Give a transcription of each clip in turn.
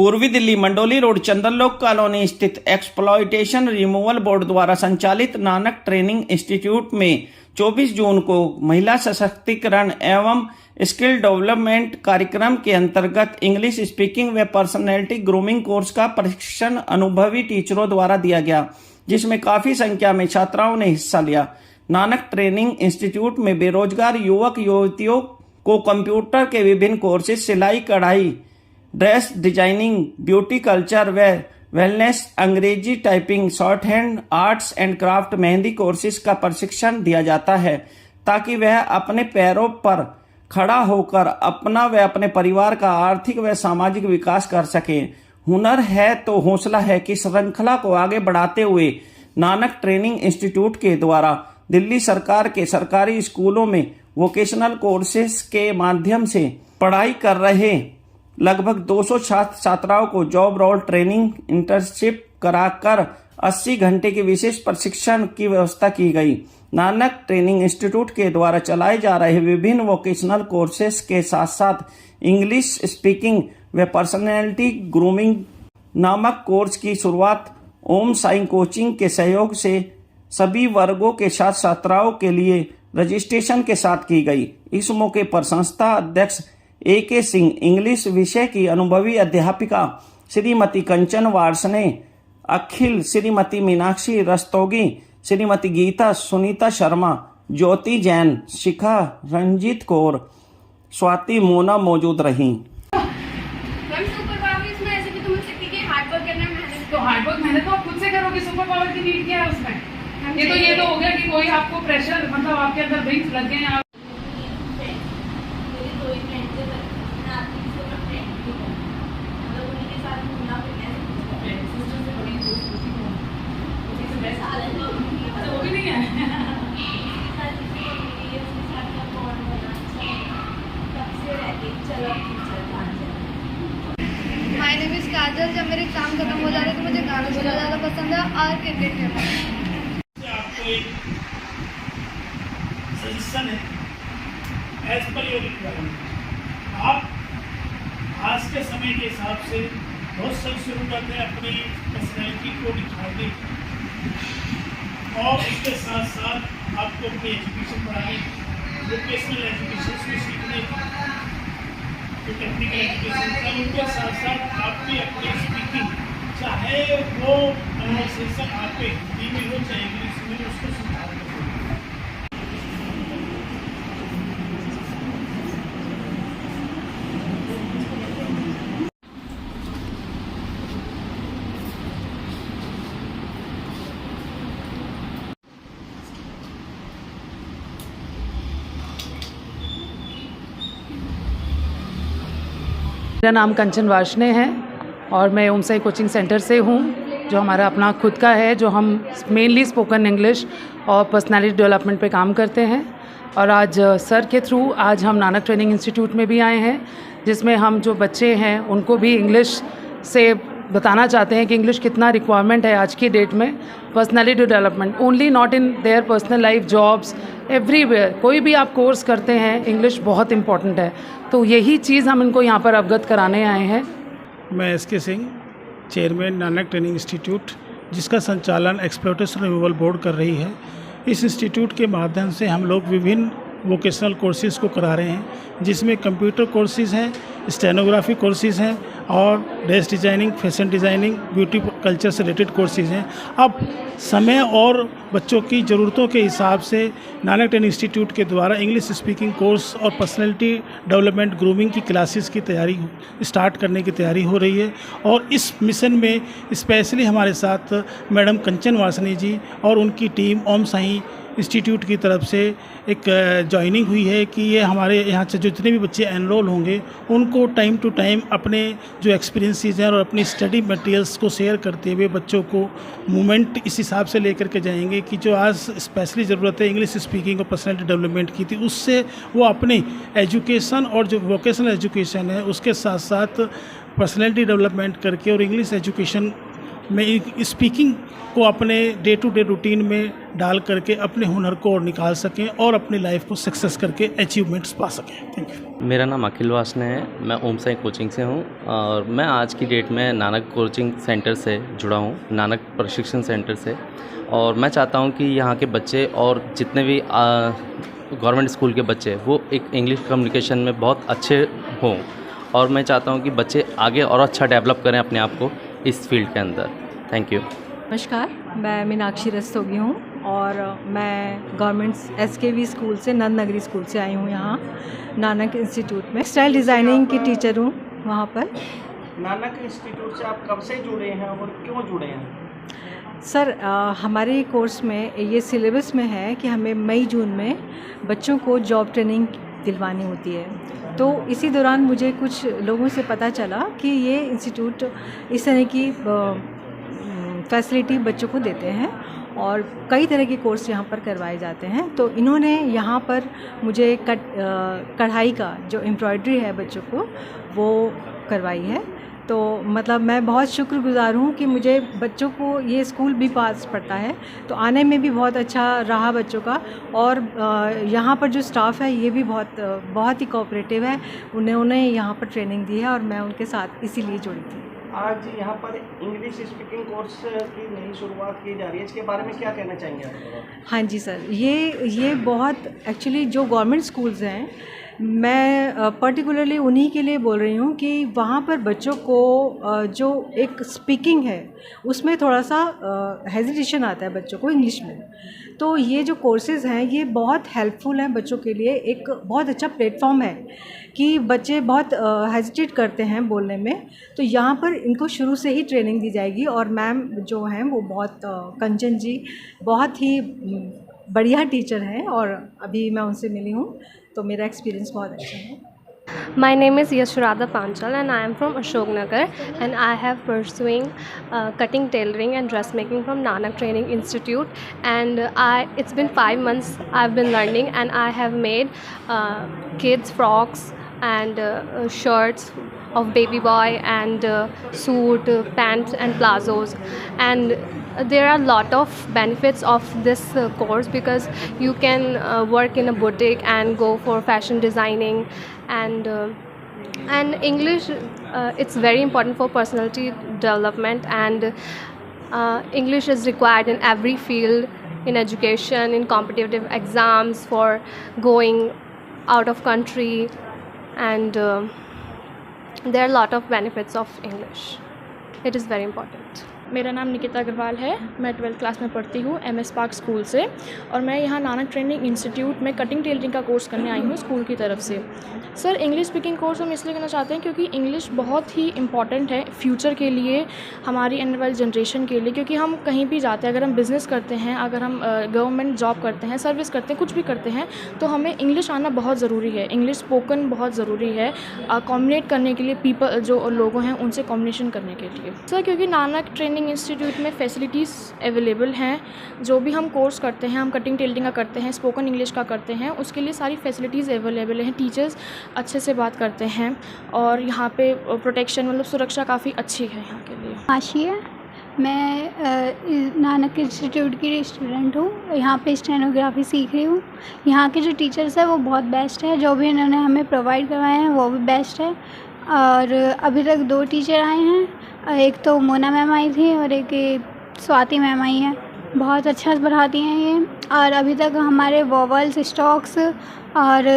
पूर्वी Delhi Mandoli road चंदनलोक colony स्थित exploitation removal board द्वारा संचालित नानक ट्रेनिंग इंस्टीट्यूट में 24 जून को महिला सशक्तिकरण एवं स्किल डेवलपमेंट कार्यक्रम के अंतर्गत इंग्लिश स्पीकिंग व पर्सनैलिटी ग्रूमिंग कोर्स का प्रशिक्षण अनुभवी टीचरों द्वारा दिया गया, जिसमें काफी संख्या में छात्राओं ने हिस्सा लिया। नानक ट्रेनिंग इंस्टीट्यूट में बेरोजगार युवक युवतियों को कंप्यूटर के विभिन्न कोर्सेज, सिलाई कढ़ाई, ड्रेस डिजाइनिंग, ब्यूटी कल्चर व वेलनेस, अंग्रेजी typing, short hand, arts and craft, mehndi courses का प्रशिक्षण दिया जाता है ताकि वह अपने पैरों पर खड़ा होकर अपना व अपने परिवार का आर्थिक व सामाजिक विकास कर सके। हुनर है तो हौसला है की श्रृंखला को आगे बढ़ाते हुए नानक ट्रेनिंग इंस्टीट्यूट के द्वारा दिल्ली सरकार के सरकारी स्कूलों में वोकेशनल कोर्सेज के माध्यम से पढ़ाई कर रहे लगभग 200 छात्र छात्राओं को जॉब रोल ट्रेनिंग इंटर्नशिप कराकर 80 घंटे के विशेष प्रशिक्षण की व्यवस्था की गई। नानक ट्रेनिंग इंस्टीट्यूट के द्वारा चलाए जा रहे विभिन्न वोकेशनल कोर्सेज के साथ साथ इंग्लिश स्पीकिंग व पर्सनैलिटी ग्रूमिंग नामक कोर्स की शुरुआत ओम साई कोचिंग के सहयोग से सभी वर्गों के छात्र छात्राओं के लिए रजिस्ट्रेशन के साथ की गई। इस मौके पर संस्था अध्यक्ष A.K. सिंह, इंग्लिश विषय की अनुभवी अध्यापिका श्रीमती कंचन वार्ष्णे, अखिल, श्रीमती मीनाक्षी रस्तोगी, श्रीमती गीता, सुनीता शर्मा, ज्योति जैन, शिखा, रंजीत कौर, स्वाति मोना मौजूद रहीं। हार्डवर्क मेहनत तो आप खुद से करोगे, सुपर पावर की नीड क्या है उसमें? ये तो हो गया कि कोई आपको प्रेशर, मतलब आपके अंदर विंग्स लग गए हैं। वो भी नहीं है। माय नेम इज काजल। जब मेरे एग्जाम खत्म हो जाते तो मुझे गाना सुनना ज़्यादा पसंद है और क्रिकेट खेलना। आपको एक सजेशन है, एज पर योर रिक्वायरमेंट आप आज के समय के हिसाब से बहुत सब शुरू करते हैं अपनी पर्सनैलिटी को दिखाने और उसके साथ साथ आपको अपनी एजुकेशन बढ़ाने, वोकेशनल एजुकेशन को सीखने, तो टेक्निकल एजुकेशन का उनके साथ साथ आपकी अपनी स्पीकिंग, चाहे वो कन्वर्सेशन आपके हिंदी में हो चाहे इंग्लिश में, उसको सुधार कर। मेरा नाम कंचन वार्ष्णे है और मैं ओम साई कोचिंग सेंटर से हूँ, जो हमारा अपना खुद का है, जो हम मेनली स्पोकन इंग्लिश और पर्सनालिटी डेवलपमेंट पे काम करते हैं। और आज सर के थ्रू आज हम नानक ट्रेनिंग इंस्टीट्यूट में भी आए हैं, जिसमें हम जो बच्चे हैं उनको भी इंग्लिश से बताना चाहते हैं कि इंग्लिश कितना रिक्वायरमेंट है आज की डेट में। Personality development only not in their personal life, jobs, everywhere, कोई भी आप कोर्स करते हैं इंग्लिश बहुत इंपॉर्टेंट है। तो यही चीज़ हम इनको यहाँ पर अवगत कराने आए हैं। मैं S.K. Singh, chairman Nanak training institute, जिसका संचालन एक्सप्लॉयटेशन रिमूवल बोर्ड कर रही है। इस इंस्टीट्यूट के माध्यम से हम लोग विभिन्न वोकेशनल कोर्सेज़ को करा रहे हैं, जिसमें कंप्यूटर कोर्सेज़ हैं, स्टेनोग्राफी कोर्सेज़ हैं और dress designing, fashion designing, beauty culture से रिलेटेड कोर्सेज़ हैं। अब समय और बच्चों की ज़रूरतों के हिसाब से नानक ट्रेनिंग इंस्टीट्यूट के द्वारा इंग्लिश स्पीकिंग कोर्स और पर्सनैलिटी डेवलपमेंट ग्रूमिंग की क्लासेस की तैयारी स्टार्ट करने की तैयारी हो रही है। और इस मिशन में स्पेशली हमारे साथ मैडम कंचन वार्ष्णे जी और उनकी टीम ओम साई इंस्टीट्यूट की तरफ से एक जॉइनिंग हुई है कि ये हमारे यहाँ से जो जितने भी बच्चे एनरोल होंगे उनको टाइम टू टाइम अपने जो एक्सपीरियंसेस हैं और अपनी स्टडी मटेरियल्स को शेयर करते हुए बच्चों को मूवमेंट इस हिसाब से लेकर के जाएंगे कि जो आज स्पेशली ज़रूरत है इंग्लिश स्पीकिंग और पर्सनैलिटी डेवलपमेंट की थी, उससे वो अपने एजुकेशन और जो वोकेशनल एजुकेशन है उसके साथ साथ पर्सनैलिटी डेवलपमेंट करके और इंग्लिश एजुकेशन में स्पीकिंग को अपने डे टू डे रूटीन में डाल करके अपने हुनर को और निकाल सकें और अपनी लाइफ को सक्सेस करके अचीवमेंट्स पा सकें। Thank you. मेरा नाम अखिल वासने है, मैं ओम साई कोचिंग से हूँ और मैं आज की डेट में नानक कोचिंग सेंटर से जुड़ा हूँ, नानक प्रशिक्षण सेंटर से। और मैं चाहता हूँ कि यहाँ के बच्चे और जितने भी गवर्नमेंट स्कूल के बच्चे वो एक इंग्लिश कम्युनिकेशन में बहुत अच्छे हों और मैं चाहता हूँ कि बच्चे आगे और अच्छा डेवलप करें अपने आप को इस फील्ड के अंदर। Thank you. नमस्कार, मैं मीनाक्षी रस्तोगी हूँ और मैं गवर्नमेंट SKV स्कूल से, नंद नगरी स्कूल से आई हूँ यहाँ नानक इंस्टीट्यूट में। टेक्सटाइल डिज़ाइनिंग की टीचर हूँ वहाँ पर। नानक इंस्टीट्यूट से आप कब से जुड़े हैं और क्यों जुड़े हैं? सर, हमारे कोर्स में ये सिलेबस में है कि हमें मई जून में बच्चों को जॉब ट्रेनिंग दिलवानी होती है। तो इसी दौरान मुझे कुछ लोगों से पता चला कि ये इंस्टीट्यूट इस तरह की फैसिलिटी बच्चों को देते हैं और कई तरह के कोर्स यहाँ पर करवाए जाते हैं। तो इन्होंने यहाँ पर मुझे कढ़ाई का जो एम्ब्रॉयडरी है बच्चों को वो करवाई है। तो मतलब मैं बहुत शुक्रगुज़ार हूँ कि मुझे बच्चों को ये स्कूल भी पास पड़ता है तो आने में भी बहुत अच्छा रहा बच्चों का। और यहाँ पर जो स्टाफ है ये भी बहुत ही कोऑपरेटिव है। उन्होंने यहाँ पर ट्रेनिंग दी है और मैं उनके साथ इसीलिए जुड़ी थी। आज यहाँ पर इंग्लिश स्पीकिंग कोर्स की नई शुरुआत की जा रही है, इसके बारे में क्या कहना चाहेंगे आप? हाँ जी सर, ये बहुत एक्चुअली जो गवर्नमेंट स्कूल्स हैं, मैं पर्टिकुलरली उन्हीं के लिए बोल रही हूँ कि वहाँ पर बच्चों को जो एक स्पीकिंग है उसमें थोड़ा सा हेजिटेशन आता है बच्चों को इंग्लिश में। तो ये जो कोर्सेज़ हैं ये बहुत हेल्पफुल हैं बच्चों के लिए। एक बहुत अच्छा प्लेटफॉर्म है कि बच्चे बहुत हेजिटेट करते हैं बोलने में, तो यहाँ पर इनको शुरू से ही ट्रेनिंग दी जाएगी। और मैम जो हैं वो बहुत कंचन जी बहुत ही बढ़िया टीचर हैं और अभी मैं उनसे मिली हूँ तो मेरा एक्सपीरियंस बहुत अच्छा है। My name is Yashurada Panchal and I am from Ashoknagar and I have pursuing cutting, tailoring and dressmaking from Nanak Training Institute, and it's been 5 months I've been learning and I have made kids frocks and shirts of baby boy and suit, pants and plazos. And there are a lot of benefits of this course because you can work in a boutique and go for fashion designing, and English it's very important for personality development, and English is required in every field, in education, in competitive exams, for going out of country, and there are a lot of benefits of English. It is very important. मेरा नाम निकिता अग्रवाल है, मैं 12th class में पढ़ती हूँ MS park school से और मैं यहाँ नानक ट्रेनिंग इंस्टीट्यूट में कटिंग टेलरिंग का कोर्स करने आई हूँ स्कूल की तरफ से। सर, इंग्लिश स्पीकिंग कोर्स हम इसलिए करना चाहते हैं क्योंकि इंग्लिश बहुत ही इम्पॉर्टेंट है फ्यूचर के लिए, हमारी आने वाली जनरेशन के लिए। क्योंकि हम कहीं भी जाते हैं, अगर हम बिज़नेस करते हैं, अगर हम गवर्नमेंट जॉब करते हैं, सर्विस करते हैं, कुछ भी करते हैं, तो हमें इंग्लिश आना बहुत ज़रूरी है। इंग्लिश स्पोकन बहुत ज़रूरी है कम्युनिकेट करने के लिए, पीपल जो लोग हैं उनसे कम्युनिकेशन करने के लिए। सर, क्योंकि नानक ट्रेनिंग इंस्टीट्यूट में फैसिलिटीज़ अवेलेबल हैं, जो भी हम कोर्स करते हैं, हम कटिंग टेलरिंग का करते हैं, स्पोकन इंग्लिश का करते हैं, उसके लिए सारी फैसिलिटीज़ अवेलेबल हैं। टीचर्स अच्छे से बात करते हैं और यहाँ पे प्रोटेक्शन मतलब सुरक्षा काफ़ी अच्छी है यहाँ के लिए। आशिया, मैं नानक इंस्टीट्यूट की स्टूडेंट हूँ, यहाँ पे स्टेनोग्राफी सीख रही हूँ। यहाँ के जो टीचर्स हैं वो बहुत बेस्ट है, जो भी इन्होंने हमें प्रोवाइड करवाए हैं वो भी बेस्ट है। और अभी तक 2 टीचर आए हैं, एक तो मोना मैम आई थी और एक स्वाति मैम आई हैं। बहुत अच्छा पढ़ाती हैं ये। और अभी तक हमारे वोवल्स, स्टॉक्स और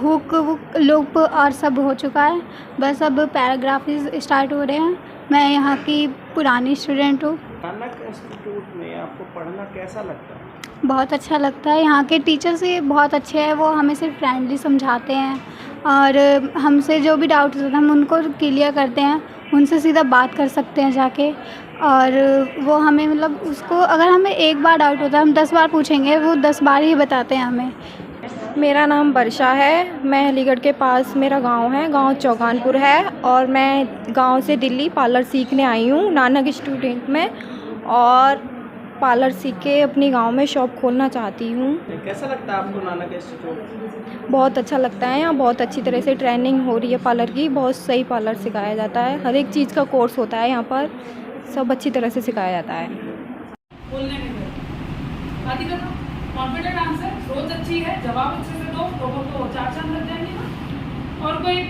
हुक लूप और सब हो चुका है, बस अब पैराग्राफिस स्टार्ट हो रहे हैं। मैं यहाँ की पुरानी स्टूडेंट हूँ। नानक इंस्टीट्यूट में आपको पढ़ना कैसा लगता है? बहुत अच्छा लगता है। यहाँ के टीचर्स ये बहुत अच्छे हैं, वो हमें सिर्फ फ्रेंडली समझाते हैं और हमसे जो भी डाउट्स होते हैं हम उनको क्लियर करते हैं, उनसे सीधा बात कर सकते हैं जाके। और वो हमें मतलब उसको अगर हमें एक बार डाउट होता है हम 10 बार पूछेंगे, वो 10 बार ही बताते हैं हमें। मेरा नाम वर्षा है, मैं अलीगढ़ के पास मेरा गांव है, गांव चौगानपुर है, और मैं गांव से दिल्ली पार्लर सीखने आई हूँ नानक स्टूडेंट में, और पार्लर सीख के अपनी गांव में शॉप खोलना चाहती हूँ। कैसा लगता है आपको नानक इंस्टीट्यूट? बहुत अच्छा लगता है, यहाँ बहुत अच्छी तरह से ट्रेनिंग हो रही है पार्लर की, बहुत सही पार्लर सिखाया जाता है, हर एक चीज़ का कोर्स होता है यहाँ पर। सब अच्छी तरह से सिखाया जाता है। बोलने में कॉन्फिडेंट आंसर, सोच अच्छी है, जवाब अच्छे से दो, लोगों को 4 चांद लग जाएंगे ना। और कोई